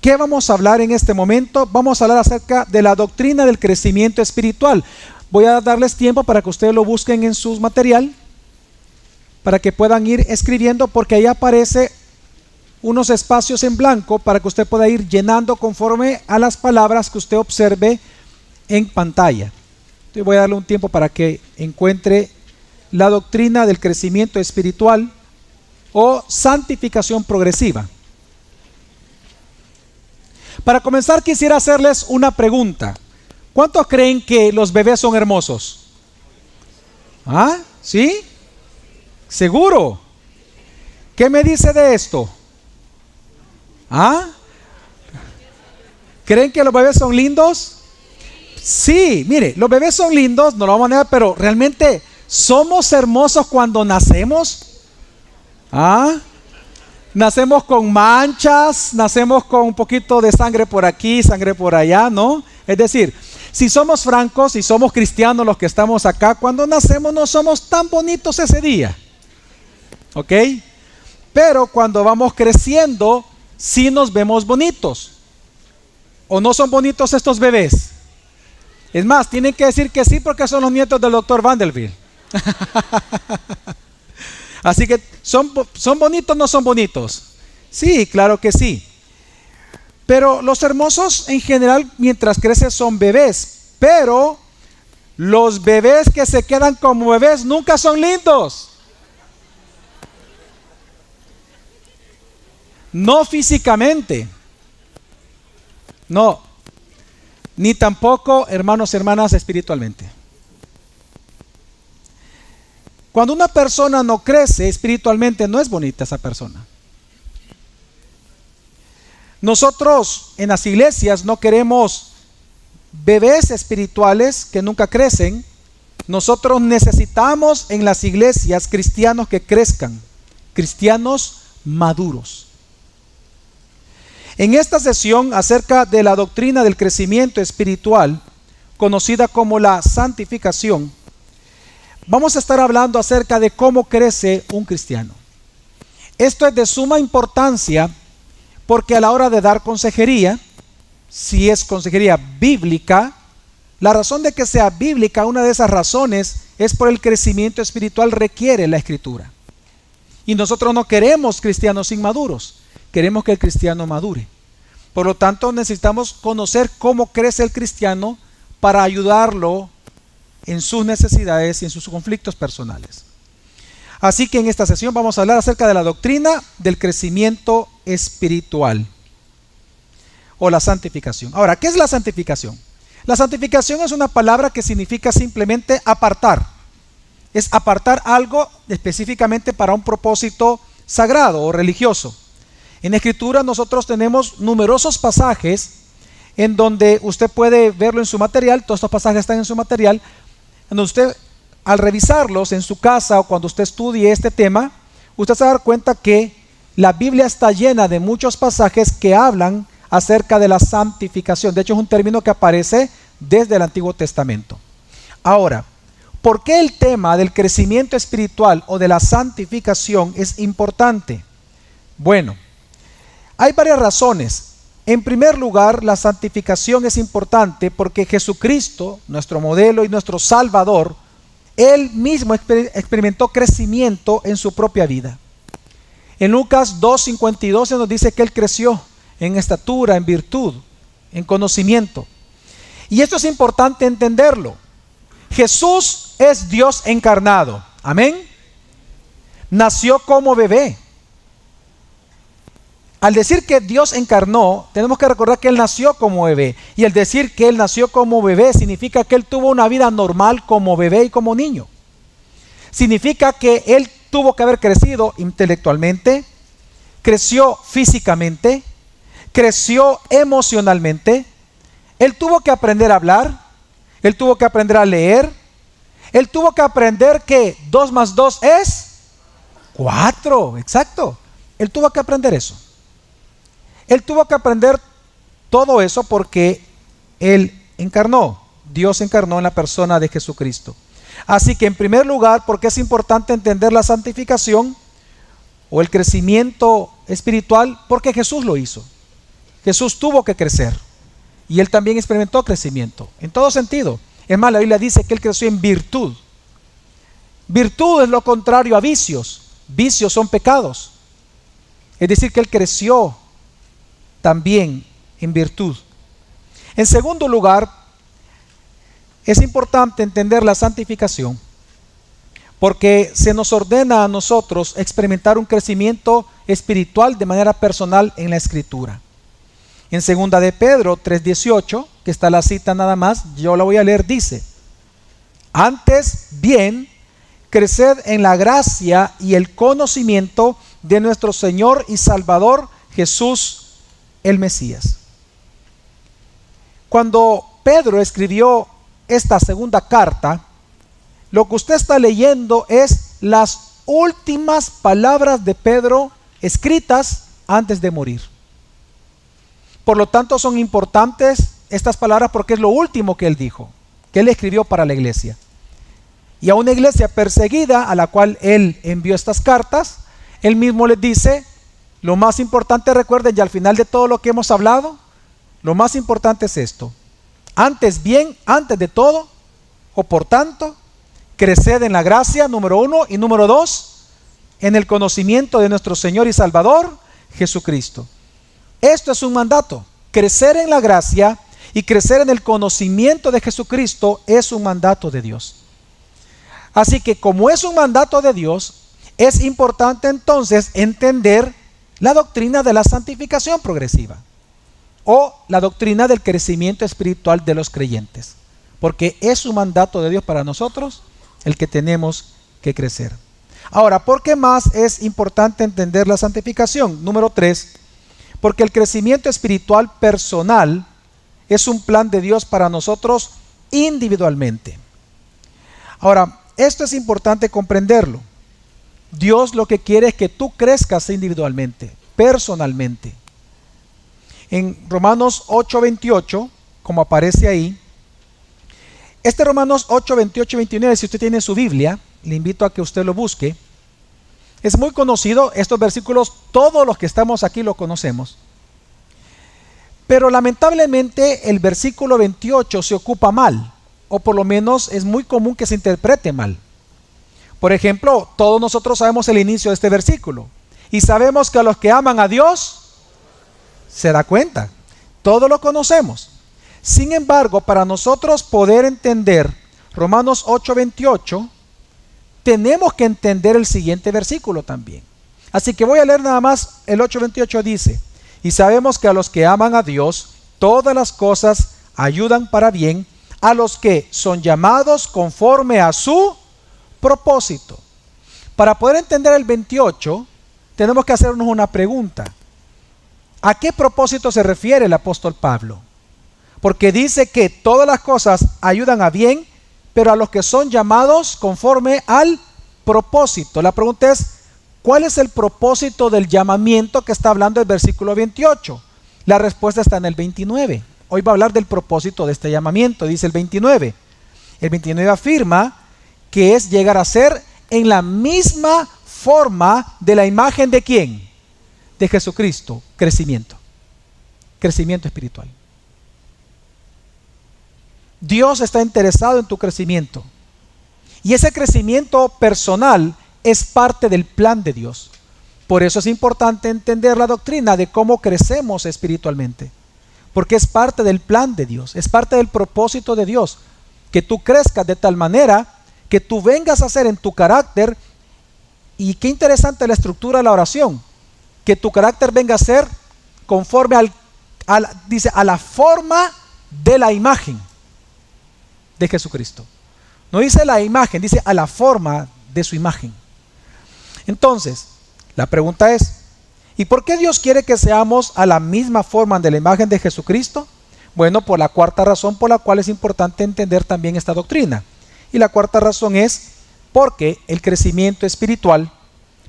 ¿Qué vamos a hablar en este momento? Vamos a hablar acerca de la doctrina del crecimiento espiritual. Voy a darles tiempo para que ustedes lo busquen en su material, para que puedan ir escribiendo, porque ahí aparece unos espacios en blanco para que usted pueda ir llenando conforme a las palabras que usted observe en pantalla. Entonces voy a darle un tiempo para que encuentre la doctrina del crecimiento espiritual o santificación progresiva. Para comenzar, quisiera hacerles una pregunta. ¿Cuántos creen que los bebés son hermosos? ¿Ah? ¿Sí? ¿Seguro? ¿Qué me dice de esto? ¿Ah? ¿Creen que los bebés son lindos? Sí, mire, los bebés son lindos, no lo vamos a negar, pero realmente somos hermosos cuando nacemos. ¿Ah? Nacemos con manchas, nacemos con un poquito de sangre por aquí, sangre por allá, ¿no? Es decir, si somos francos, si somos cristianos los que estamos acá, cuando nacemos no somos tan bonitos ese día. ¿Ok? Pero cuando vamos creciendo, sí nos vemos bonitos. ¿O no son bonitos estos bebés? Es más, tienen que decir que sí porque son los nietos del doctor Vanderbilt. Así que, ¿son bonitos o no son bonitos? Sí, claro que sí. Pero los hermosos en general mientras crecen son bebés. Pero los bebés que se quedan como bebés nunca son lindos. No físicamente. No. Ni tampoco, hermanos y hermanas, espiritualmente. Cuando una persona no crece espiritualmente, no es bonita esa persona. Nosotros en las iglesias no queremos bebés espirituales que nunca crecen. Nosotros necesitamos en las iglesias cristianos que crezcan, cristianos maduros. En esta sesión acerca de la doctrina del crecimiento espiritual, conocida como la santificación, vamos a estar hablando acerca de cómo crece un cristiano. Esto es de suma importancia porque a la hora de dar consejería, si es consejería bíblica, la razón de que sea bíblica, una de esas razones es por el crecimiento espiritual requiere la escritura. Y nosotros no queremos cristianos inmaduros, queremos que el cristiano madure. Por lo tanto, necesitamos conocer cómo crece el cristiano para ayudarlo en sus necesidades y en sus conflictos personales. Así que en esta sesión vamos a hablar acerca de la doctrina del crecimiento espiritual o la santificación. Ahora, ¿qué es la santificación? La santificación es una palabra que significa simplemente apartar. Es apartar algo específicamente para un propósito sagrado o religioso. En Escritura nosotros tenemos numerosos pasajes en donde usted puede verlo en su material, todos estos pasajes están en su material, en donde usted al revisarlos en su casa o cuando usted estudie este tema, usted se va a dar cuenta que la Biblia está llena de muchos pasajes que hablan acerca de la santificación. De hecho, es un término que aparece desde el Antiguo Testamento. Ahora, ¿por qué el tema del crecimiento espiritual o de la santificación es importante? Bueno, hay varias razones. En primer lugar, la santificación es importante porque Jesucristo, nuestro modelo y nuestro Salvador, Él mismo experimentó crecimiento en su propia vida. En Lucas 2:52 se nos dice que Él creció en estatura, en virtud, en conocimiento. Y esto es importante entenderlo. Jesús es Dios encarnado. Amén. Nació como bebé. Al decir que Dios encarnó, tenemos que recordar que Él nació como bebé. Y el decir que Él nació como bebé significa que Él tuvo una vida normal como bebé y como niño. Significa que Él tuvo que haber crecido intelectualmente, creció físicamente, creció emocionalmente. Él tuvo que aprender a hablar, Él tuvo que aprender a leer, Él tuvo que aprender que 2 más 2 es 4, exacto. Él tuvo que aprender eso. Él tuvo que aprender todo eso porque Él encarnó, Dios encarnó en la persona de Jesucristo. Así que en primer lugar, ¿por qué es importante entender la santificación o el crecimiento espiritual? Porque Jesús lo hizo. Jesús tuvo que crecer y Él también experimentó crecimiento, en todo sentido. Es más, la Biblia dice que Él creció en virtud. Virtud es lo contrario a vicios. Vicios son pecados. Es decir, que Él creció también en virtud. En segundo lugar, es importante entender la santificación, porque se nos ordena a nosotros experimentar un crecimiento espiritual de manera personal en la Escritura. En 2 de Pedro 3:18, que está la cita nada más, yo la voy a leer, dice: antes bien, creced en la gracia y el conocimiento de nuestro Señor y Salvador Jesús el Mesías. Cuando Pedro escribió esta segunda carta, lo que usted está leyendo es las últimas palabras de Pedro escritas antes de morir. Por lo tanto, son importantes estas palabras porque es lo último que él dijo, que él escribió para la iglesia. Y a una iglesia perseguida a la cual él envió estas cartas, él mismo les dice, lo más importante, recuerden, ya al final de todo lo que hemos hablado, lo más importante es esto: antes bien, antes de todo, o por tanto, creced en la gracia, número 1, y número 2, en el conocimiento de nuestro Señor y Salvador, Jesucristo. Esto es un mandato. Crecer en la gracia y crecer en el conocimiento de Jesucristo es un mandato de Dios. Así que como es un mandato de Dios, es importante entonces entender la doctrina de la santificación progresiva o la doctrina del crecimiento espiritual de los creyentes, porque es un mandato de Dios para nosotros el que tenemos que crecer. Ahora, ¿por qué más es importante entender la santificación? Número 3, porque el crecimiento espiritual personal es un plan de Dios para nosotros individualmente. Ahora, esto es importante comprenderlo. Dios lo que quiere es que tú crezcas individualmente, personalmente. En Romanos 8:28, como aparece ahí, este Romanos 8, 28 y 29, si usted tiene su Biblia, le invito a que usted lo busque. Es muy conocido, estos versículos, todos los que estamos aquí lo conocemos. Pero lamentablemente el versículo 28 se ocupa mal, o por lo menos es muy común que se interprete mal. Por ejemplo, todos nosotros sabemos el inicio de este versículo, y sabemos que a los que aman a Dios, se da cuenta, todos lo conocemos. Sin embargo, para nosotros poder entender Romanos 8:28, tenemos que entender el siguiente versículo también. Así que voy a leer nada más el 8:28, dice: y sabemos que a los que aman a Dios, todas las cosas ayudan para bien, a los que son llamados conforme a su propósito. Para poder entender el 28, tenemos que hacernos una pregunta. ¿A qué propósito se refiere el apóstol Pablo? Porque dice que todas las cosas ayudan a bien, pero a los que son llamados conforme al propósito. La pregunta es, ¿cuál es el propósito del llamamiento que está hablando el versículo 28? La respuesta está en el 29. Hoy va a hablar del propósito de este llamamiento, dice el 29. El 29 afirma que es llegar a ser en la misma forma de la imagen de ¿quién? De Jesucristo. Crecimiento espiritual. Dios está interesado en tu crecimiento. Y ese crecimiento personal es parte del plan de Dios. Por eso es importante entender la doctrina de cómo crecemos espiritualmente. Porque es parte del plan de Dios, es parte del propósito de Dios. Que tú crezcas de tal manera que tú vengas a ser en tu carácter. Y qué interesante la estructura de la oración. Que tu carácter venga a ser conforme a la forma de la imagen de Jesucristo. No dice la imagen, dice a la forma de su imagen. Entonces, la pregunta es, ¿y por qué Dios quiere que seamos a la misma forma de la imagen de Jesucristo? Bueno, por la cuarta razón por la cual es importante entender también esta doctrina. Y la cuarta razón es porque el crecimiento espiritual,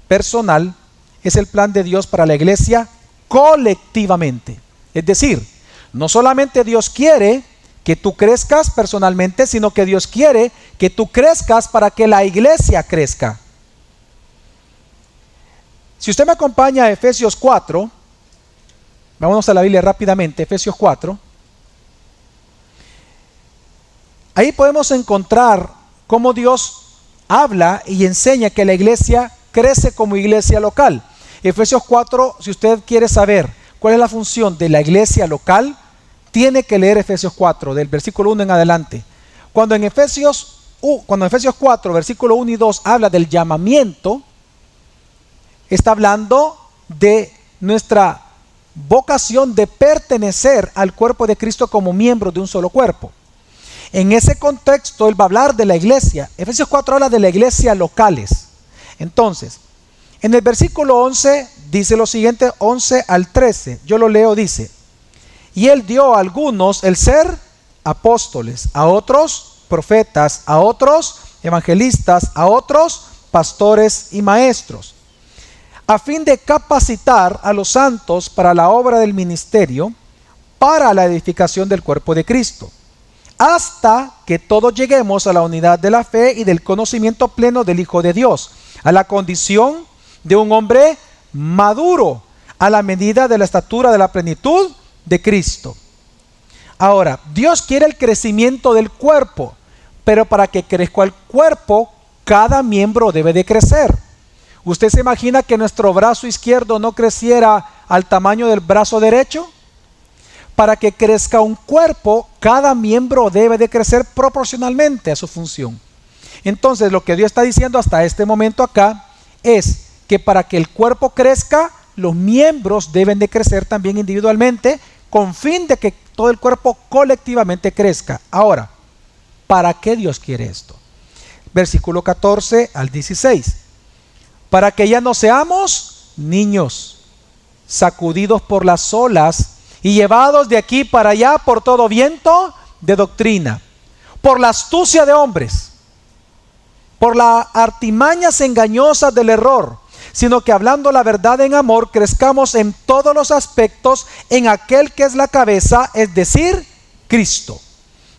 personal, es el plan de Dios para la iglesia colectivamente. Es decir, no solamente Dios quiere que tú crezcas personalmente, sino que Dios quiere que tú crezcas para que la iglesia crezca. Si usted me acompaña a Efesios 4, Vámonos a la Biblia rápidamente, Efesios 4. Ahí podemos encontrar cómo Dios habla y enseña que la iglesia crece como iglesia local. Efesios 4, si usted quiere saber cuál es la función de la iglesia local, tiene que leer Efesios 4, del versículo 1 en adelante. Cuando en Efesios 4, versículo 1 y 2 habla del llamamiento, está hablando de nuestra vocación de pertenecer al cuerpo de Cristo como miembros de un solo cuerpo. En ese contexto, él va a hablar de la iglesia. Efesios 4 habla de la iglesia locales. Entonces, en el versículo 11 dice lo siguiente, 11 al 13. Yo lo leo, dice: y él dio a algunos el ser apóstoles, a otros profetas, a otros evangelistas, a otros pastores y maestros, a fin de capacitar a los santos para la obra del ministerio, para la edificación del cuerpo de Cristo, hasta que todos lleguemos a la unidad de la fe y del conocimiento pleno del Hijo de Dios, a la condición de un hombre maduro, a la medida de la estatura de la plenitud de Cristo. Ahora, Dios quiere el crecimiento del cuerpo, pero para que crezca el cuerpo, cada miembro debe de crecer. ¿Usted se imagina que nuestro brazo izquierdo no creciera al tamaño del brazo derecho? Para que crezca un cuerpo, cada miembro debe de crecer proporcionalmente a su función. Entonces, lo que Dios está diciendo hasta este momento acá es que para que el cuerpo crezca, los miembros deben de crecer también individualmente, con fin de que todo el cuerpo colectivamente crezca. Ahora, ¿para qué Dios quiere esto? Versículo 14 al 16. Para que ya no seamos niños, sacudidos por las olas y llevados de aquí para allá por todo viento de doctrina, por la astucia de hombres, por las artimañas engañosas del error, sino que hablando la verdad en amor, crezcamos en todos los aspectos en aquel que es la cabeza, es decir, Cristo,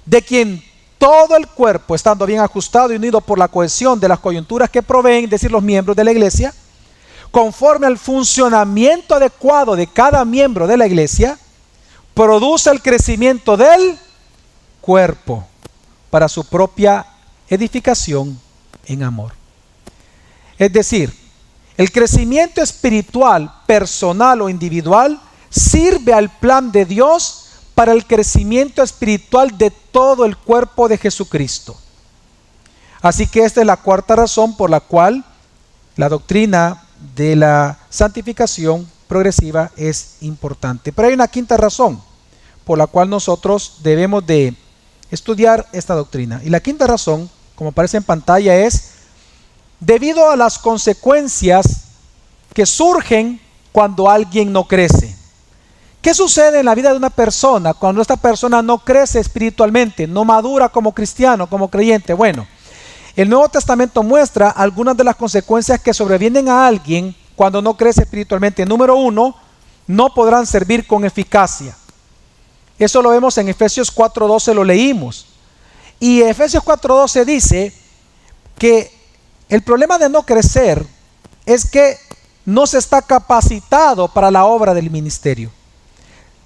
de quien todo el cuerpo, estando bien ajustado y unido por la cohesión de las coyunturas que proveen, es decir, los miembros de la iglesia, conforme al funcionamiento adecuado de cada miembro de la iglesia, produce el crecimiento del cuerpo para su propia edificación en amor. Es decir, el crecimiento espiritual, personal o individual, sirve al plan de Dios para el crecimiento espiritual de todo el cuerpo de Jesucristo. Así que esta es la cuarta razón por la cual la doctrina de la santificación progresiva es importante. Pero hay una quinta razón por la cual nosotros debemos de estudiar esta doctrina. Y la quinta razón, como aparece en pantalla, es debido a las consecuencias que surgen cuando alguien no crece. ¿Qué sucede en la vida de una persona cuando esta persona no crece espiritualmente, no madura como cristiano, como creyente? Bueno, el Nuevo Testamento muestra algunas de las consecuencias que sobrevienen a alguien cuando no crece espiritualmente. Número 1, no podrán servir con eficacia. Eso lo vemos en Efesios 4:12, lo leímos. Y Efesios 4:12 dice que el problema de no crecer es que no se está capacitado para la obra del ministerio.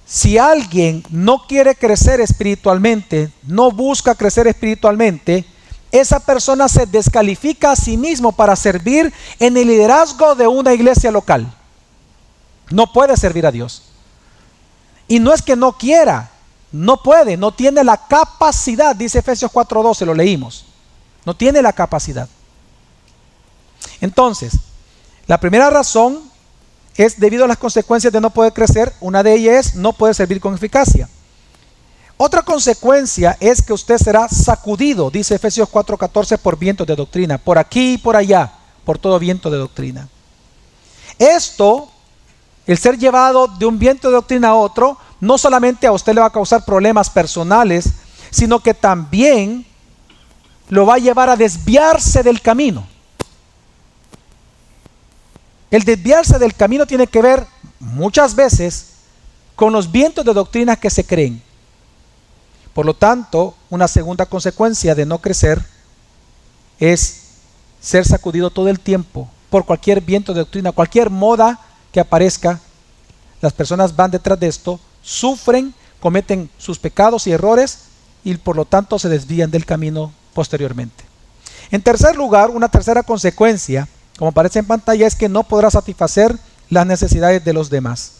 Si alguien no quiere crecer espiritualmente, no busca crecer espiritualmente, esa persona se descalifica a sí mismo para servir en el liderazgo de una iglesia local. No puede servir a Dios. Y no es que no quiera, no puede, no tiene la capacidad, dice Efesios 4:12, lo leímos. No tiene la capacidad. Entonces, la primera razón es debido a las consecuencias de no poder crecer. Una de ellas es no poder servir con eficacia. Otra consecuencia es que usted será sacudido, dice Efesios 4:14, por vientos de doctrina, por aquí y por allá, por todo viento de doctrina. Esto, el ser llevado de un viento de doctrina a otro, no solamente a usted le va a causar problemas personales, sino que también lo va a llevar a desviarse del camino. El desviarse del camino tiene que ver muchas veces con los vientos de doctrina que se creen. Por lo tanto, una segunda consecuencia de no crecer es ser sacudido todo el tiempo por cualquier viento de doctrina, cualquier moda que aparezca. las personas van detrás de esto, sufren, cometen sus pecados y errores y por lo tanto se desvían del camino posteriormente. En tercer lugar, una tercera consecuencia, como aparece en pantalla, es que no podrá satisfacer las necesidades de los demás.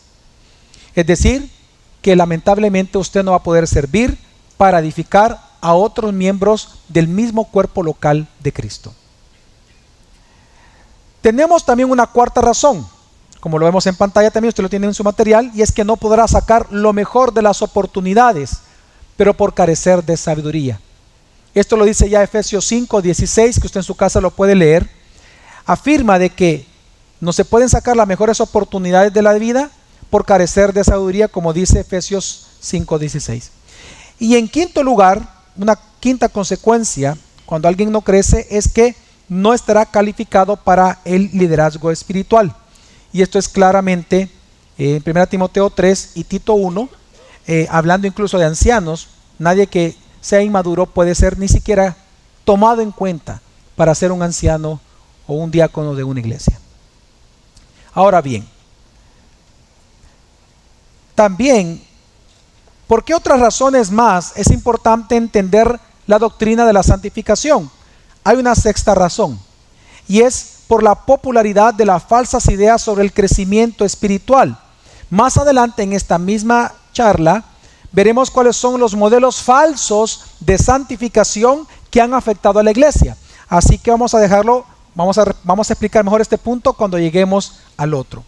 Es decir, que lamentablemente usted no va a poder servir para edificar a otros miembros del mismo cuerpo local de Cristo. Tenemos también una cuarta razón, como lo vemos en pantalla también, usted lo tiene en su material, y es que no podrá sacar lo mejor de las oportunidades, pero por carecer de sabiduría. Esto lo dice ya Efesios 5:16, que usted en su casa lo puede leer. Afirma de que no se pueden sacar las mejores oportunidades de la vida por carecer de sabiduría, como dice Efesios 5:16. Y en quinto lugar, una quinta consecuencia cuando alguien no crece es que no estará calificado para el liderazgo espiritual. Y esto es claramente en 1 Timoteo 3 y Tito 1, hablando incluso de ancianos. Nadie que sea inmaduro puede ser ni siquiera tomado en cuenta para ser un anciano o un diácono de una iglesia. Ahora bien, también, ¿por qué otras razones más es importante entender la doctrina de la santificación? Hay una sexta razón, y es por la popularidad de las falsas ideas sobre el crecimiento espiritual. Más adelante en esta misma charla veremos cuáles son los modelos falsos de santificación que han afectado a la iglesia. Así que vamos a dejarlo, vamos a explicar mejor este punto cuando lleguemos al otro.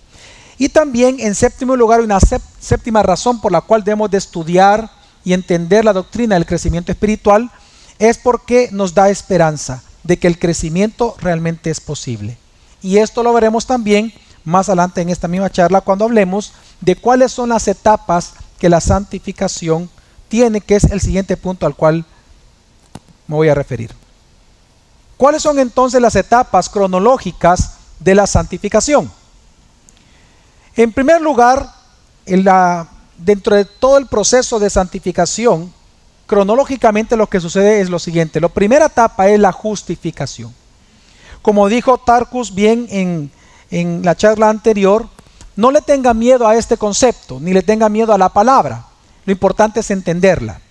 Y también en séptimo lugar, una séptima razón por la cual debemos de estudiar y entender la doctrina del crecimiento espiritual es porque nos da esperanza de que el crecimiento realmente es posible. Y esto lo veremos también más adelante en esta misma charla cuando hablemos de cuáles son las etapas que la santificación tiene, que es el siguiente punto al cual me voy a referir. ¿Cuáles son entonces las etapas cronológicas de la santificación? En primer lugar, dentro de todo el proceso de santificación, cronológicamente lo que sucede es lo siguiente. La primera etapa es la justificación. Como dijo Tarkus bien en la charla anterior, no le tenga miedo a este concepto, ni le tenga miedo a la palabra. Lo importante es entenderla.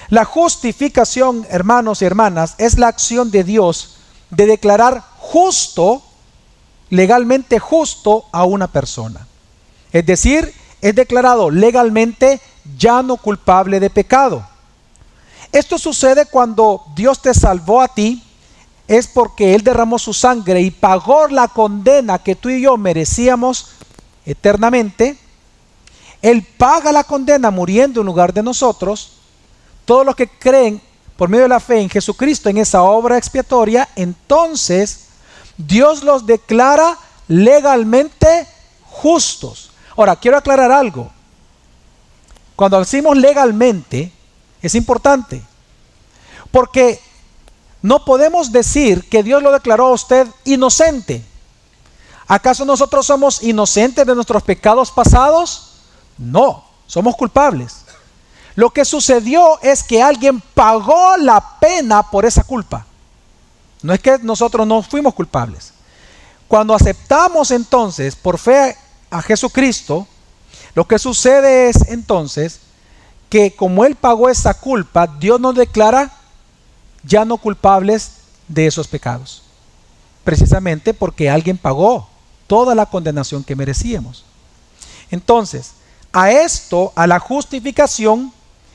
La justificación, hermanos y hermanas, es la acción de Dios de declarar justo, legalmente justo a una persona. Es decir, es declarado legalmente ya no culpable de pecado. Esto sucede cuando Dios te salvó a ti, es porque Él derramó su sangre y pagó la condena que tú y yo merecíamos eternamente. Él paga la condena muriendo en lugar de nosotros. Todos los que creen por medio de la fe en Jesucristo, en esa obra expiatoria, entonces Dios los declara legalmente justos. Ahora, quiero aclarar algo. Cuando decimos legalmente, es importante, porque no podemos decir que Dios lo declaró a usted inocente. ¿Acaso nosotros somos inocentes de nuestros pecados pasados? No, somos culpables. Lo que sucedió es que alguien pagó la pena por esa culpa. No es que nosotros no fuimos culpables. Cuando aceptamos entonces por fe a Jesucristo, lo que sucede es entonces que como Él pagó esa culpa, Dios nos declara ya no culpables de esos pecados. Precisamente porque alguien pagó toda la condenación que merecíamos. Entonces, a esto, a la justificación,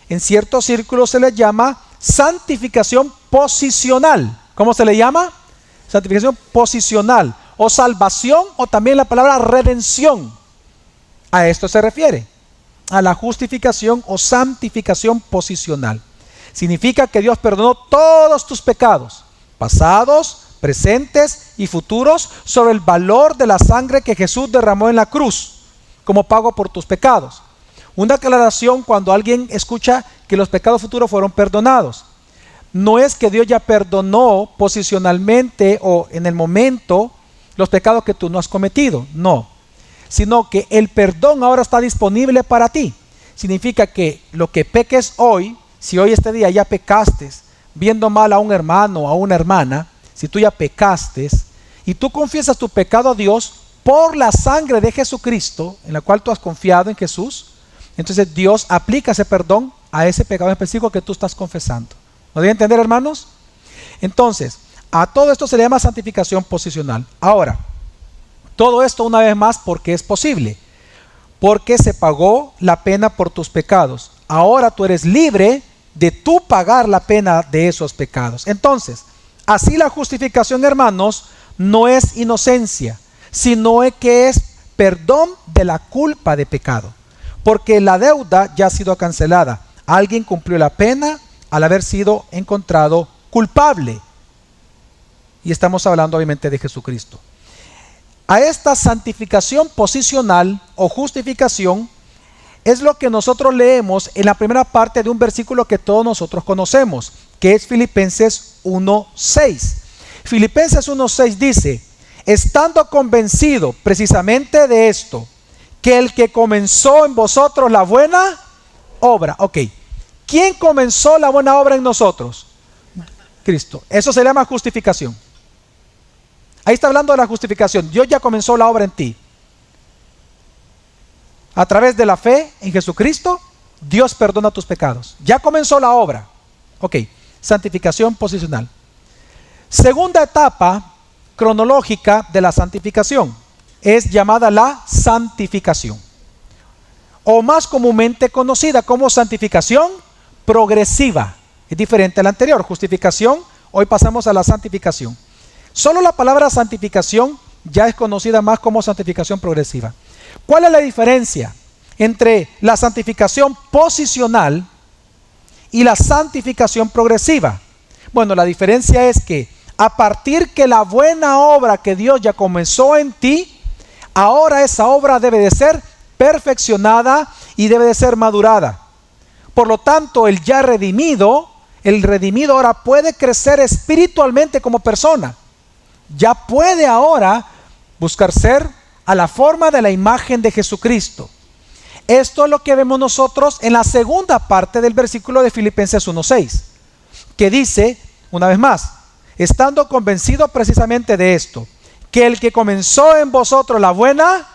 en ciertos círculos se le llama santificación posicional. ¿Cómo se le llama? Santificación posicional, o salvación, o también la palabra redención. A esto se refiere, a la justificación o santificación posicional. Significa que Dios perdonó todos tus pecados, pasados, presentes y futuros, sobre el valor de la sangre que Jesús derramó en la cruz, como pago por tus pecados. Una aclaración cuando alguien escucha que los pecados futuros fueron perdonados. No es que Dios ya perdonó posicionalmente o en el momento los pecados que tú no has cometido, no. Sino que el perdón ahora está disponible para ti. Significa que lo que peques hoy, si hoy este día ya pecaste viendo mal a un hermano o a una hermana, si tú ya pecaste y tú confiesas tu pecado a Dios, por la sangre de Jesucristo, en la cual tú has confiado en Jesús, entonces Dios aplica ese perdón a ese pecado específico que tú estás confesando. ¿Lo deben entender, hermanos? Entonces, a todo esto se le llama santificación posicional. Ahora, todo esto una vez más porque es posible, porque se pagó la pena por tus pecados. Ahora tú eres libre de tú pagar la pena de esos pecados. Entonces, así la justificación, hermanos, no es inocencia, sino que es perdón de la culpa de pecado, porque la deuda ya ha sido cancelada. Alguien cumplió la pena al haber sido encontrado culpable. Y estamos hablando obviamente de Jesucristo. A esta santificación posicional o justificación es lo que nosotros leemos en la primera parte de un versículo que todos nosotros conocemos, que es Filipenses 1:6. Filipenses 1:6 dice: estando convencido precisamente de esto, que el que comenzó en vosotros la buena obra. Ok, ¿quién comenzó la buena obra en nosotros? Cristo. Eso se llama justificación. Ahí está hablando de la justificación. Dios ya comenzó la obra en ti. A través de la fe en Jesucristo, Dios perdona tus pecados. Ya comenzó la obra. Ok, santificación posicional. Segunda etapa cronológica de la santificación es llamada la santificación, o más comúnmente conocida como santificación progresiva. Es diferente a la anterior, justificación. Hoy pasamos a la santificación. Solo la palabra santificación ya es conocida más como santificación progresiva. ¿Cuál es la diferencia entre la santificación posicional y la santificación progresiva? Bueno, la diferencia es que a partir que la buena obra que Dios ya comenzó en ti, ahora esa obra debe de ser perfeccionada y debe de ser madurada. Por lo tanto, el redimido ahora puede crecer espiritualmente como persona. Ya puede ahora buscar ser a la forma de la imagen de Jesucristo. Esto es lo que vemos nosotros en la segunda parte del versículo de Filipenses 1:6, que dice, una vez más, estando convencido precisamente de esto, que el que comenzó en vosotros la buena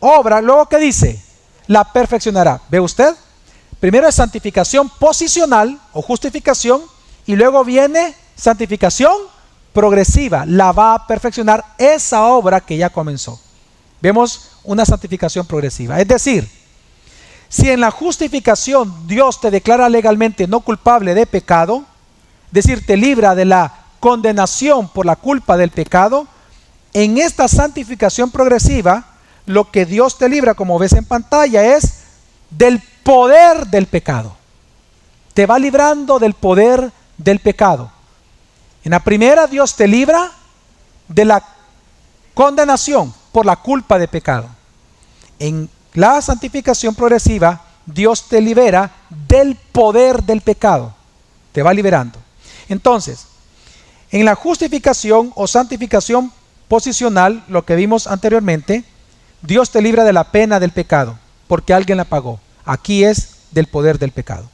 obra, luego que dice, la perfeccionará. ¿Ve usted? Primero es santificación posicional o justificación, y luego viene santificación progresiva. La va a perfeccionar esa obra que ya comenzó. Vemos una santificación progresiva. Es decir, si en la justificación Dios te declara legalmente no culpable de pecado, es decir, te libra de la condenación por la culpa del pecado, en esta santificación progresiva, lo que Dios te libra, como ves en pantalla, es del poder del pecado. Te va librando del poder del pecado. En la primera, Dios te libra de la condenación por la culpa de pecado. En la santificación progresiva, Dios te libera del poder del pecado. Te va liberando. Entonces, en la justificación o santificación posicional, lo que vimos anteriormente, Dios te libra de la pena del pecado, porque alguien la pagó. Aquí es del poder del pecado.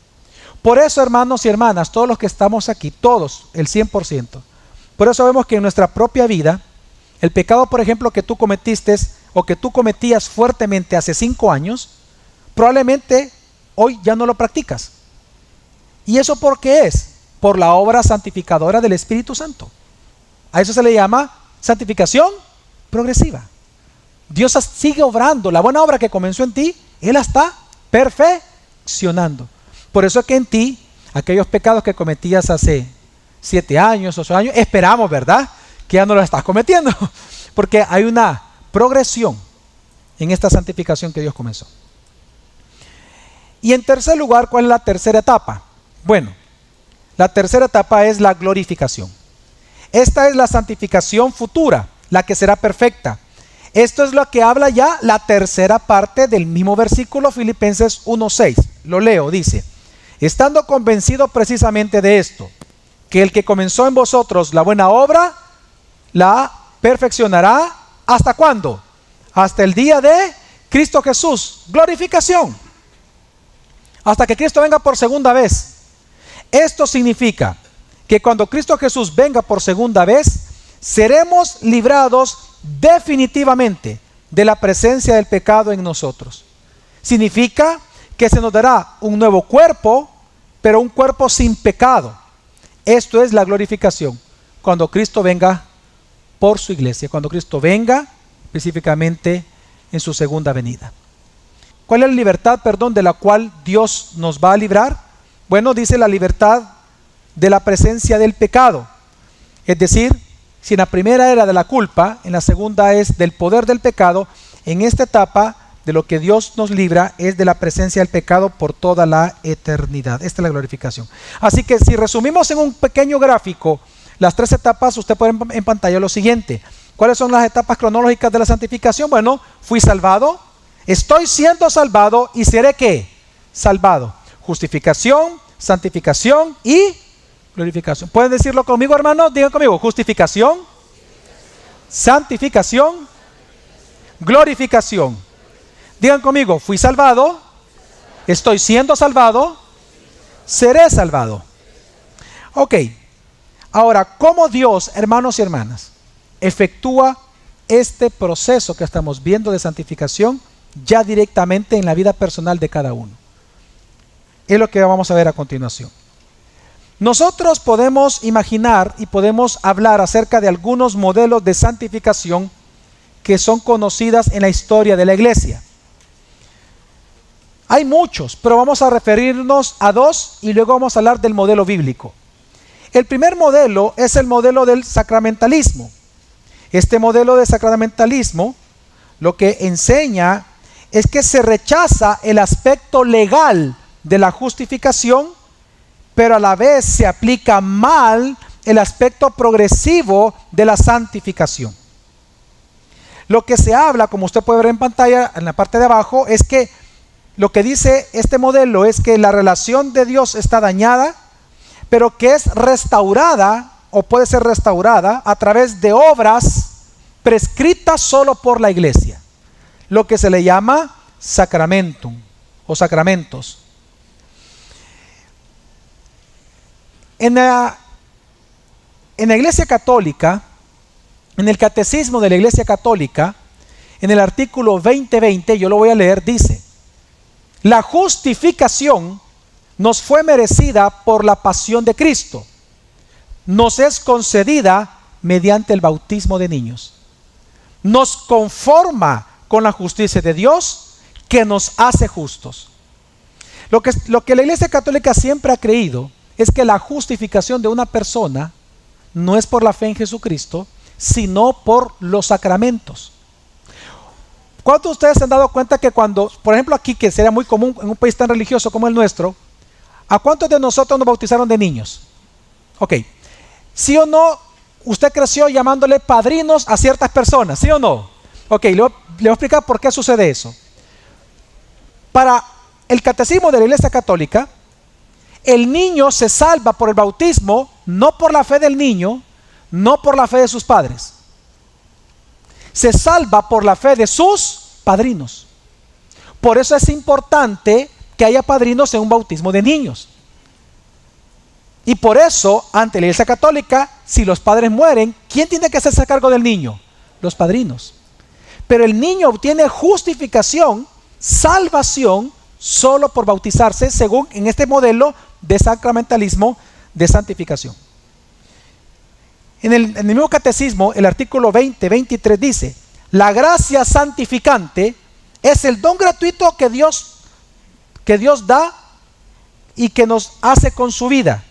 Por eso, hermanos y hermanas, todos los que estamos aquí, todos, el 100%, por eso vemos que en nuestra propia vida, el pecado, por ejemplo, que tú cometiste o que tú cometías fuertemente hace 5 años, probablemente hoy ya no lo practicas. ¿Y eso por qué es? Por la obra santificadora del Espíritu Santo. A eso se le llama santificación progresiva. Dios sigue obrando. La buena obra que comenzó en ti, Él la está perfeccionando. Por eso es que en ti, aquellos pecados que cometías hace 7 años, 8 años, esperamos, ¿verdad?, que ya no los estás cometiendo. Porque hay una progresión en esta santificación que Dios comenzó. Y en tercer lugar, ¿cuál es la tercera etapa? Bueno, la tercera etapa es la glorificación. Esta es la santificación futura, la que será perfecta. Esto es lo que habla ya la tercera parte del mismo versículo, Filipenses 1:6. Lo leo, dice: estando convencido precisamente de esto, que el que comenzó en vosotros la buena obra, la perfeccionará. ¿Hasta cuándo? Hasta el día de Cristo Jesús. Glorificación. Hasta que Cristo venga por segunda vez. Esto significa que cuando Cristo Jesús venga por segunda vez, seremos librados definitivamente de la presencia del pecado en nosotros. Significa que se nos dará un nuevo cuerpo, pero un cuerpo sin pecado. Esto es la glorificación, cuando Cristo venga por su iglesia, cuando Cristo venga específicamente en su segunda venida. ¿Cuál es la libertad, de la cual Dios nos va a librar? Bueno, dice la libertad de la presencia del pecado. Es decir, si en la primera era de la culpa, en la segunda es del poder del pecado, en esta etapa de lo que Dios nos libra es de la presencia del pecado por toda la eternidad. Esta es la glorificación. Así que si resumimos en un pequeño gráfico las tres etapas, usted puede ver en pantalla lo siguiente. ¿Cuáles son las etapas cronológicas de la santificación? Bueno, fui salvado, estoy siendo salvado y seré ¿qué? Salvado. Justificación, santificación y glorificación. ¿Pueden decirlo conmigo, hermanos? Digan conmigo. Justificación, santificación, glorificación. Digan conmigo, fui salvado, estoy siendo salvado, seré salvado. Ok, ahora, ¿cómo Dios, hermanos y hermanas, efectúa este proceso que estamos viendo de santificación ya directamente en la vida personal de cada uno? Es lo que vamos a ver a continuación. Nosotros podemos imaginar y podemos hablar acerca de algunos modelos de santificación que son conocidas en la historia de la iglesia. Hay muchos, pero vamos a referirnos a dos y luego vamos a hablar del modelo bíblico. El primer modelo es el modelo del sacramentalismo. Este modelo de sacramentalismo lo que enseña es que se rechaza el aspecto legal de la justificación, pero a la vez se aplica mal el aspecto progresivo de la santificación. Lo que se habla, como usted puede ver en pantalla, en la parte de abajo, es que lo que dice este modelo es que la relación de Dios está dañada, pero que es restaurada o puede ser restaurada a través de obras prescritas solo por la iglesia, lo que se le llama sacramentum o sacramentos. En la Iglesia Católica, en el Catecismo de la Iglesia Católica, en el artículo 2020, yo lo voy a leer, dice: la justificación nos fue merecida por la pasión de Cristo, nos es concedida mediante el bautismo de niños, nos conforma con la justicia de Dios que nos hace justos. Lo que la Iglesia Católica siempre ha creído es que la justificación de una persona no es por la fe en Jesucristo, sino por los sacramentos. ¿Cuántos de ustedes se han dado cuenta que cuando, por ejemplo aquí, que sería muy común en un país tan religioso como el nuestro, ¿a cuántos de nosotros nos bautizaron de niños? Ok, ¿sí o no usted creció llamándole padrinos a ciertas personas? ¿Sí o no? Ok, le voy a explicar por qué sucede eso. Para el Catecismo de la Iglesia Católica, el niño se salva por el bautismo, no por la fe del niño, no por la fe de sus padres. Se salva por la fe de sus padrinos. Por eso es importante que haya padrinos en un bautismo de niños. Y por eso, ante la Iglesia Católica, si los padres mueren, ¿quién tiene que hacerse cargo del niño? Los padrinos. Pero el niño obtiene justificación, salvación, solo por bautizarse, según en este modelo de sacramentalismo de santificación. En el mismo catecismo, el artículo 20-23 dice: la gracia santificante es el don gratuito que Dios da y que nos hace con su vida,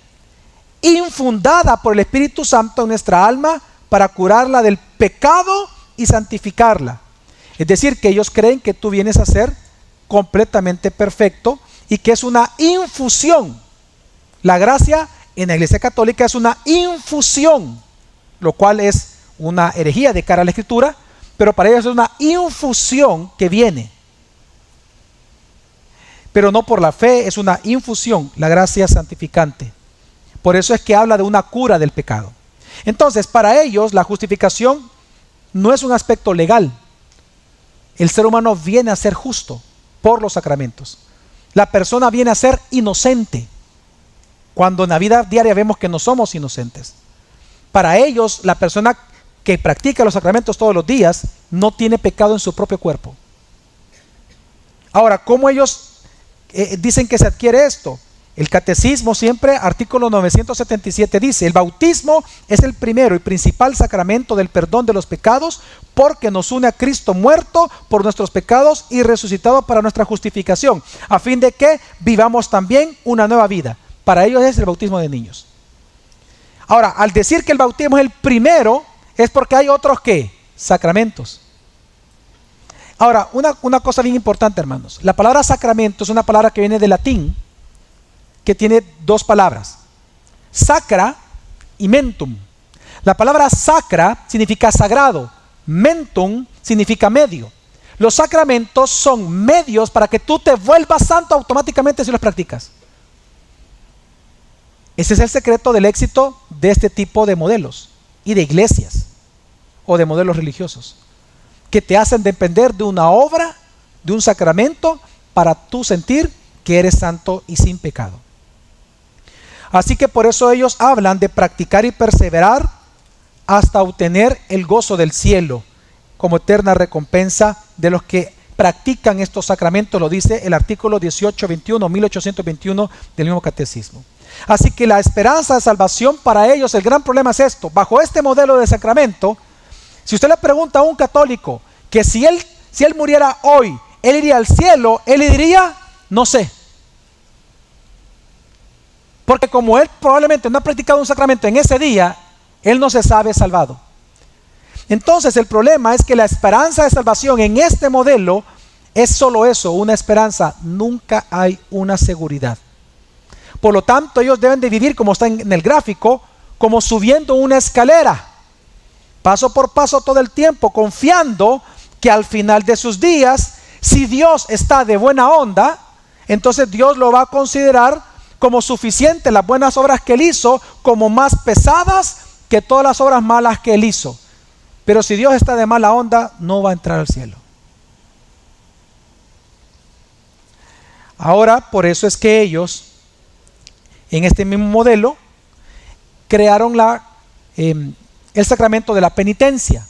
infundada por el Espíritu Santo en nuestra alma para curarla del pecado y santificarla. Es decir, que ellos creen que tú vienes a ser completamente perfecto y que es una infusión. La gracia en la Iglesia Católica es una infusión, lo cual es una herejía de cara a la Escritura, pero para ellos es una infusión que viene. Pero no por la fe, es una infusión, la gracia santificante. Por eso es que habla de una cura del pecado. Entonces, para ellos la justificación no es un aspecto legal. El ser humano viene a ser justo por los sacramentos. La persona viene a ser inocente, cuando en la vida diaria vemos que no somos inocentes. Para ellos, la persona que practica los sacramentos todos los días no tiene pecado en su propio cuerpo. Ahora, ¿cómo ellos dicen que se adquiere esto? El catecismo siempre, artículo 977 dice: el bautismo es el primero y principal sacramento del perdón de los pecados, porque nos une a Cristo muerto por nuestros pecados y resucitado para nuestra justificación, a fin de que vivamos también una nueva vida. Para ellos es el bautismo de niños. Ahora, al decir que el bautismo es el primero, es porque hay otros ¿qué? Sacramentos. Ahora, una cosa bien importante, hermanos. La palabra sacramento es una palabra que viene del latín, que tiene dos palabras, sacra y mentum. La palabra sacra significa sagrado, mentum significa medio. Los sacramentos son medios para que tú te vuelvas santo automáticamente si los practicas. Ese es el secreto del éxito de este tipo de modelos y de iglesias o de modelos religiosos, que te hacen depender de una obra, de un sacramento, para tú sentir que eres santo y sin pecado. Así que por eso ellos hablan de practicar y perseverar hasta obtener el gozo del cielo como eterna recompensa de los que practican estos sacramentos, lo dice el artículo 1821 del mismo catecismo. Así que la esperanza de salvación para ellos, el gran problema es esto: bajo este modelo de sacramento, si usted le pregunta a un católico que si él muriera hoy, él iría al cielo, él le diría, no sé. Porque como él probablemente no ha practicado un sacramento en ese día, él no se sabe salvado. Entonces el problema es que la esperanza de salvación en este modelo es solo eso, una esperanza. Nunca hay una seguridad. Por lo tanto, ellos deben de vivir, como está en el gráfico, como subiendo una escalera, paso por paso todo el tiempo, confiando que al final de sus días, si Dios está de buena onda, entonces Dios lo va a considerar como suficiente, las buenas obras que él hizo, como más pesadas que todas las obras malas que él hizo. Pero si Dios está de mala onda, no va a entrar al cielo. Ahora, por eso es que ellos, en este mismo modelo, crearon el sacramento de la penitencia.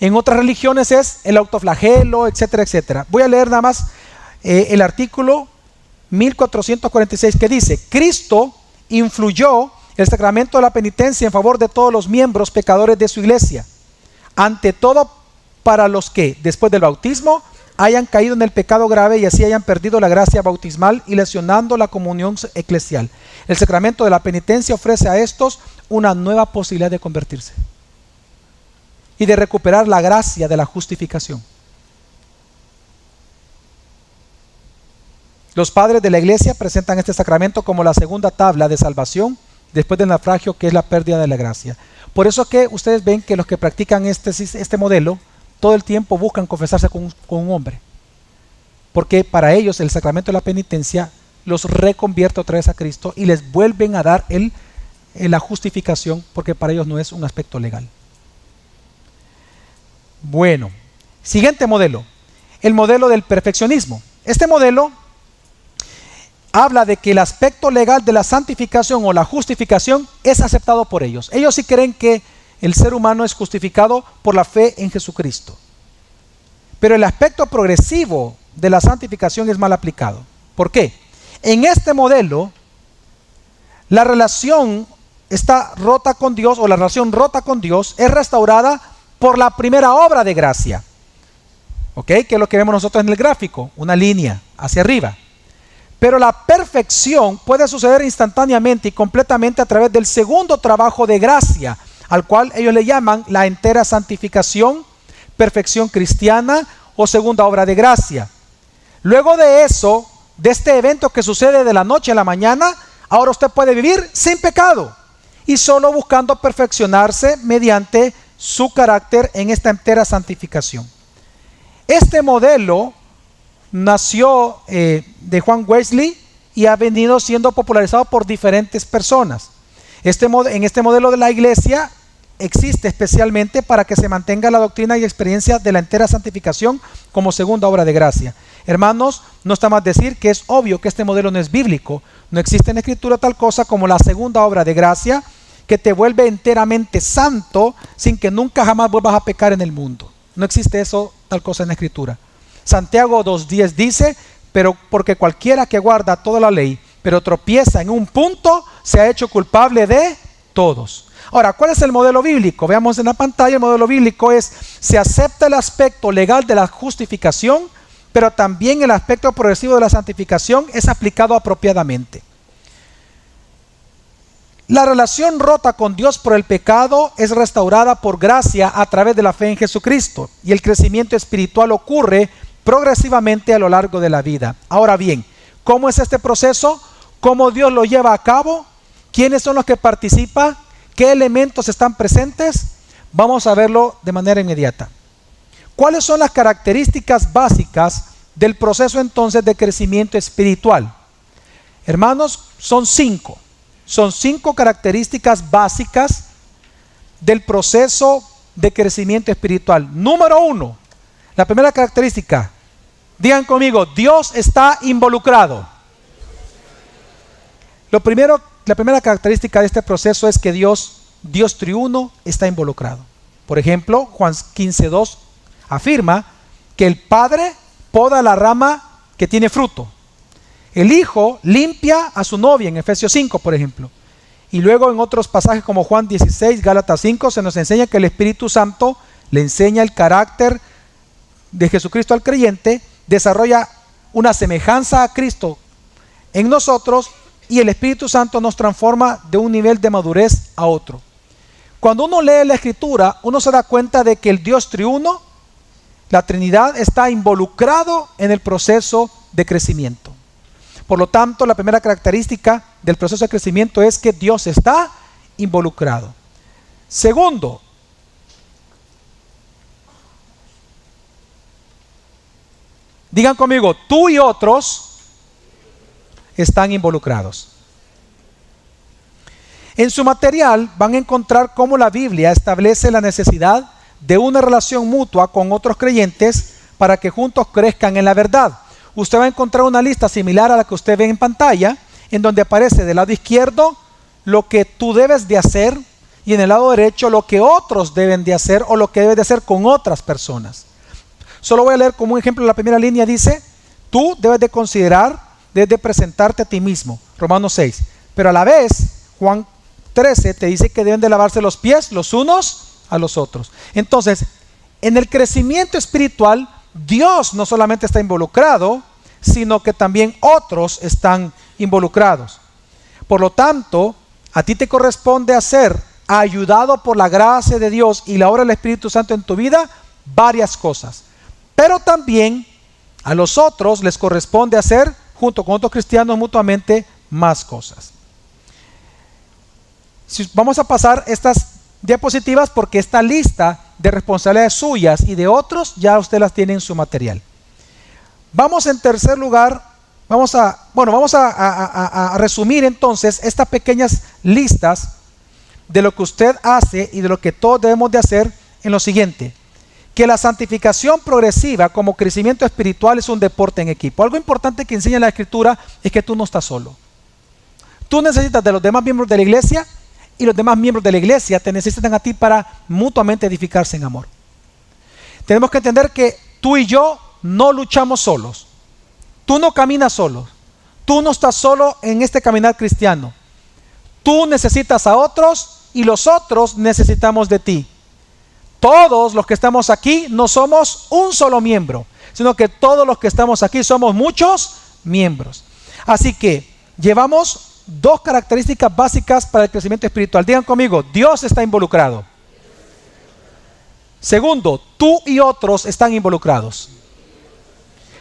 En otras religiones es el autoflagelo, etcétera, etcétera. Voy a leer nada más el artículo 1446 que dice: Cristo influyó el sacramento de la penitencia en favor de todos los miembros pecadores de su iglesia, ante todo para los que después del bautismo hayan caído en el pecado grave y así hayan perdido la gracia bautismal y lesionando la comunión eclesial. El sacramento de la penitencia ofrece a estos una nueva posibilidad de convertirse y de recuperar la gracia de la justificación. Los padres de la iglesia presentan este sacramento como la segunda tabla de salvación después del naufragio, que es la pérdida de la gracia. Por eso que ustedes ven que los que practican este modelo todo el tiempo buscan confesarse con un hombre, porque para ellos el sacramento de la penitencia los reconvierte otra vez a Cristo y les vuelven a dar la justificación, porque para ellos no es un aspecto legal. Bueno, siguiente modelo, el modelo del perfeccionismo. Este modelo habla de que el aspecto legal de la santificación o la justificación es aceptado por ellos. Ellos sí creen que el ser humano es justificado por la fe en Jesucristo. Pero el aspecto progresivo de la santificación es mal aplicado. ¿Por qué? En este modelo, la relación está rota con Dios, o la relación rota con Dios es restaurada por la primera obra de gracia. ¿Ok? Que es lo que vemos nosotros en el gráfico, una línea hacia arriba. Pero la perfección puede suceder instantáneamente y completamente a través del segundo trabajo de gracia, al cual ellos le llaman la entera santificación, perfección cristiana o segunda obra de gracia. Luego de eso, de este evento que sucede de la noche a la mañana, ahora usted puede vivir sin pecado y solo buscando perfeccionarse mediante su carácter en esta entera santificación. Este modelo nació de Juan Wesley y ha venido siendo popularizado por diferentes personas. En este modelo de la iglesia existe especialmente para que se mantenga la doctrina y experiencia de la entera santificación como segunda obra de gracia. Hermanos, no está más decir que es obvio que este modelo no es bíblico. No existe en la escritura tal cosa como la segunda obra de gracia, que te vuelve enteramente santo sin que nunca jamás vuelvas a pecar en el mundo. No existe eso, tal cosa en la Escritura. Santiago 2:10 dice, pero porque cualquiera que guarda toda la ley, pero tropieza en un punto, se ha hecho culpable de todos. Ahora, ¿cuál es el modelo bíblico? Veamos en la pantalla, el modelo bíblico es, se acepta el aspecto legal de la justificación, pero también el aspecto progresivo de la santificación es aplicado apropiadamente. La relación rota con Dios por el pecado es restaurada por gracia a través de la fe en Jesucristo, y el crecimiento espiritual ocurre progresivamente a lo largo de la vida. Ahora bien, ¿cómo es este proceso? ¿Cómo Dios lo lleva a cabo? ¿Quiénes son los que participan? ¿Qué elementos están presentes? Vamos a verlo de manera inmediata. ¿Cuáles son las características básicas del proceso entonces de crecimiento espiritual? Hermanos, son 5. Son 5 características básicas del proceso de crecimiento espiritual. Número 1, la primera característica, digan conmigo, Dios está involucrado. La primera característica de este proceso es que Dios triuno está involucrado. Por ejemplo, Juan 15:2 afirma que el Padre poda la rama que tiene fruto. El Hijo limpia a su novia en Efesios 5, por ejemplo. Y luego en otros pasajes como Juan 16, Gálatas 5, se nos enseña que el Espíritu Santo le enseña el carácter de Jesucristo al creyente, desarrolla una semejanza a Cristo en nosotros, y el Espíritu Santo nos transforma de un nivel de madurez a otro. Cuando uno lee la Escritura, uno se da cuenta de que el Dios triuno, la Trinidad, está involucrado en el proceso de crecimiento. Por lo tanto, la primera característica del proceso de crecimiento es que Dios está involucrado. Segundo, digan conmigo, tú y otros están involucrados. En su material van a encontrar cómo la Biblia establece la necesidad de una relación mutua con otros creyentes para que juntos crezcan en la verdad. Usted va a encontrar una lista similar a la que usted ve en pantalla, en donde aparece del lado izquierdo lo que tú debes de hacer y en el lado derecho lo que otros deben de hacer o lo que debes de hacer con otras personas. Solo voy a leer como un ejemplo. La primera línea dice, tú debes de considerar, debes de presentarte a ti mismo, Romanos 6. Pero a la vez, Juan 13 te dice que deben de lavarse los pies los unos a los otros. Entonces, en el crecimiento espiritual, Dios no solamente está involucrado, sino que también otros están involucrados. Por lo tanto, a ti te corresponde hacer, ayudado por la gracia de Dios y la obra del Espíritu Santo en tu vida, varias cosas. Pero también a los otros les corresponde hacer, junto con otros cristianos mutuamente, más cosas. Vamos a pasar estas diapositivas porque esta lista de responsabilidades suyas y de otros ya usted las tiene en su material. Vamos en tercer lugar, vamos a resumir entonces estas pequeñas listas de lo que usted hace y de lo que todos debemos de hacer en lo siguiente: que la santificación progresiva como crecimiento espiritual es un deporte en equipo. Algo importante que enseña la Escritura es que tú no estás solo. Tú necesitas de los demás miembros de la iglesia y los demás miembros de la iglesia te necesitan a ti para mutuamente edificarse en amor. Tenemos que entender que tú y yo no luchamos solos. Tú no caminas solo. Tú no estás solo en este caminar cristiano. Tú necesitas a otros y los otros necesitamos de ti. Todos los que estamos aquí no somos un solo miembro, sino que todos los que estamos aquí somos muchos miembros. Así que llevamos dos características básicas para el crecimiento espiritual. Digan conmigo, Dios está involucrado. Segundo, tú y otros están involucrados.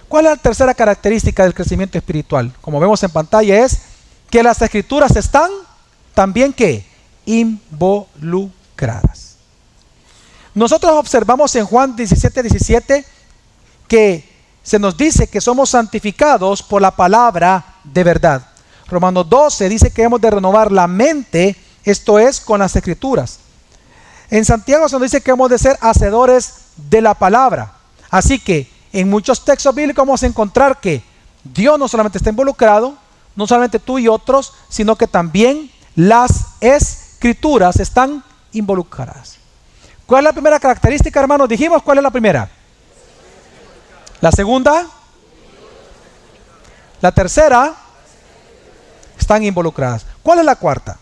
¿Cuál es la tercera característica del crecimiento espiritual? Como vemos en pantalla, es que las Escrituras están también ¿qué? Involucradas. Nosotros observamos en Juan 17:17 que se nos dice que somos santificados por la palabra de verdad. Romanos 12 dice que hemos de renovar la mente, esto es, con las Escrituras. En Santiago se nos dice que hemos de ser hacedores de la palabra. Así que en muchos textos bíblicos vamos a encontrar que Dios no solamente está involucrado, no solamente tú y otros, sino que también las Escrituras. escrituras están involucradas. ¿Cuál es la primera característica, hermanos? Dijimos, ¿cuál es la primera? La segunda. La tercera. Están involucradas. ¿Cuál es la cuarta?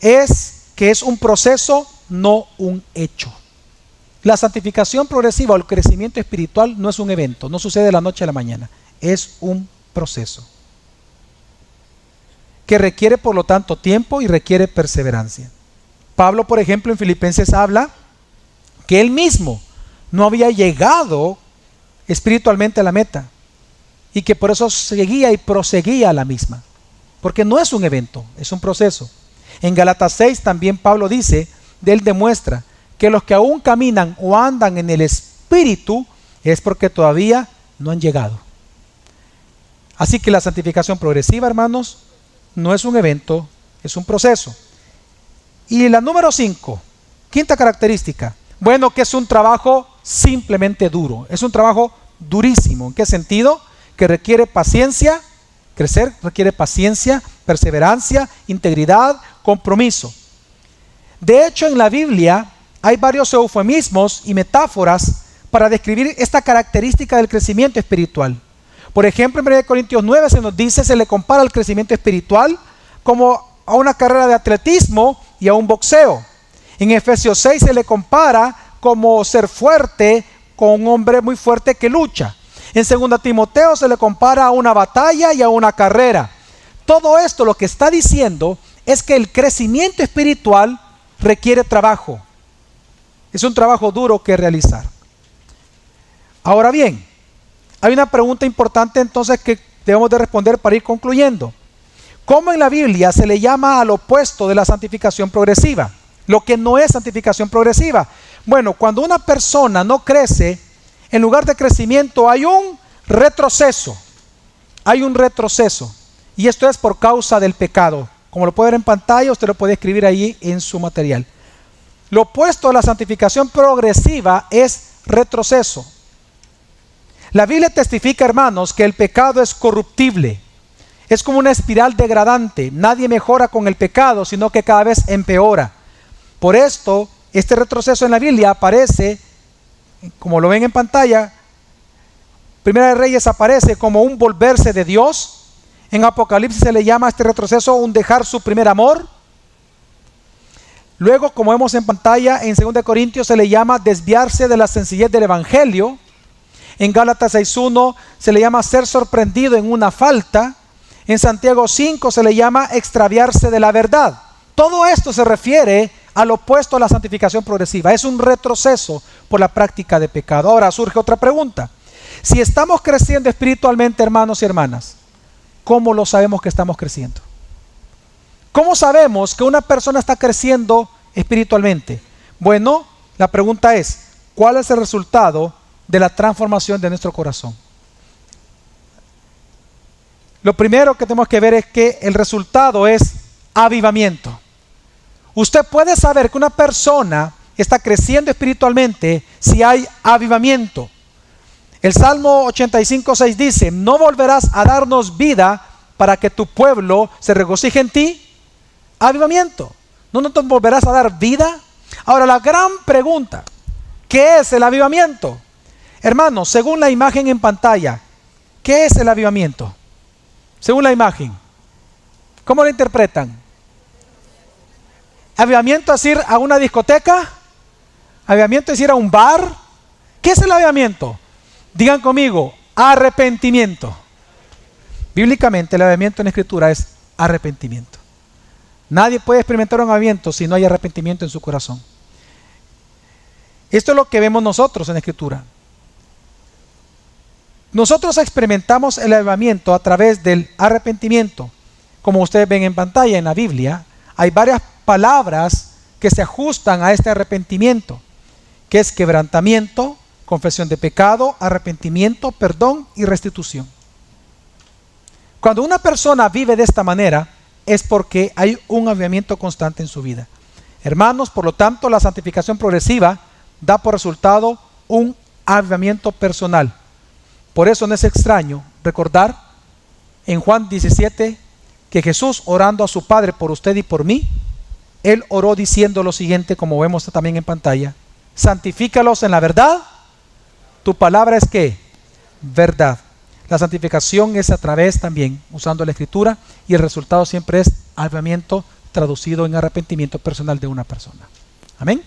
Es que es un proceso, no un hecho. La santificación progresiva o el crecimiento espiritual no es un evento, no sucede de la noche a la mañana, es un proceso que requiere, por lo tanto, tiempo y requiere perseverancia. Pablo, por ejemplo, en Filipenses habla que él mismo no había llegado espiritualmente a la meta y que por eso seguía y proseguía a la misma, porque no es un evento, es un proceso. En Gálatas 6 también Pablo dice, él demuestra que los que aún caminan o andan en el Espíritu es porque todavía no han llegado. Así que la santificación progresiva, hermanos, no es un evento, es un proceso. Y la número 5, quinta característica, bueno, que es un trabajo simplemente duro, es un trabajo durísimo. ¿En qué sentido? Que requiere paciencia, crecer requiere paciencia, perseverancia, integridad, compromiso. De hecho, en la Biblia hay varios eufemismos y metáforas para describir esta característica del crecimiento espiritual. Por ejemplo, en 1 Corintios 9 se nos dice, se le compara el crecimiento espiritual como a una carrera de atletismo y a un boxeo. En Efesios 6 se le compara como ser fuerte con un hombre muy fuerte que lucha. En 2 Timoteo se le compara a una batalla y a una carrera. Todo esto lo que está diciendo es que el crecimiento espiritual requiere trabajo. Es un trabajo duro que realizar. Ahora bien, hay una pregunta importante entonces que debemos de responder para ir concluyendo. ¿Cómo en la Biblia se le llama al opuesto de la santificación progresiva? Lo que no es santificación progresiva. Bueno, cuando una persona no crece, en lugar de crecimiento hay un retroceso. Hay un retroceso. Y esto es por causa del pecado. Como lo puede ver en pantalla, usted lo puede escribir ahí en su material. Lo opuesto a la santificación progresiva es retroceso. La Biblia testifica, hermanos, que el pecado es corruptible. Es como una espiral degradante. Nadie mejora con el pecado, sino que cada vez empeora. Por esto, este retroceso en la Biblia aparece, como lo ven en pantalla, Primera de Reyes aparece como un volverse de Dios. En Apocalipsis se le llama a este retroceso un dejar su primer amor. Luego, como vemos en pantalla, en 2 Corintios se le llama desviarse de la sencillez del Evangelio. En Gálatas 6.1 se le llama ser sorprendido en una falta. En Santiago 5 se le llama extraviarse de la verdad. Todo esto se refiere al opuesto a la santificación progresiva. Es un retroceso por la práctica de pecado. Ahora surge otra pregunta. Si estamos creciendo espiritualmente, hermanos y hermanas, ¿cómo lo sabemos que estamos creciendo? ¿Cómo sabemos que una persona está creciendo espiritualmente? Bueno, la pregunta es, ¿cuál es el resultado de la transformación de nuestro corazón? Lo primero que tenemos que ver es que el resultado es avivamiento. Usted puede saber que una persona está creciendo espiritualmente si hay avivamiento. El Salmo 85:6 dice, no volverás a darnos vida para que tu pueblo se regocije en ti. Avivamiento. ¿No nos volverás a dar vida? Ahora la gran pregunta, ¿qué es el avivamiento? Hermanos, según la imagen en pantalla, ¿qué es el avivamiento? Según la imagen, ¿cómo lo interpretan? ¿Avivamiento es ir a una discoteca? ¿Avivamiento es ir a un bar? ¿Qué es el avivamiento? Digan conmigo, arrepentimiento. Bíblicamente el avivamiento en la Escritura es arrepentimiento. Nadie puede experimentar un avivamiento si no hay arrepentimiento en su corazón. Esto es lo que vemos nosotros en la Escritura. Nosotros experimentamos el avivamiento a través del arrepentimiento. Como ustedes ven en pantalla en la Biblia, hay varias palabras que se ajustan a este arrepentimiento, que es quebrantamiento, confesión de pecado, arrepentimiento, perdón y restitución. Cuando una persona vive de esta manera, es porque hay un avivamiento constante en su vida. Hermanos, por lo tanto, la santificación progresiva da por resultado un avivamiento personal. Por eso no es extraño recordar en Juan 17 que Jesús, orando a su Padre por usted y por mí, él oró diciendo lo siguiente, como vemos también en pantalla: santifícalos en la verdad, tu palabra es ¿qué? Verdad. La santificación es a través también, usando la escritura, y el resultado siempre es avivamiento traducido en arrepentimiento personal de una persona. Amén.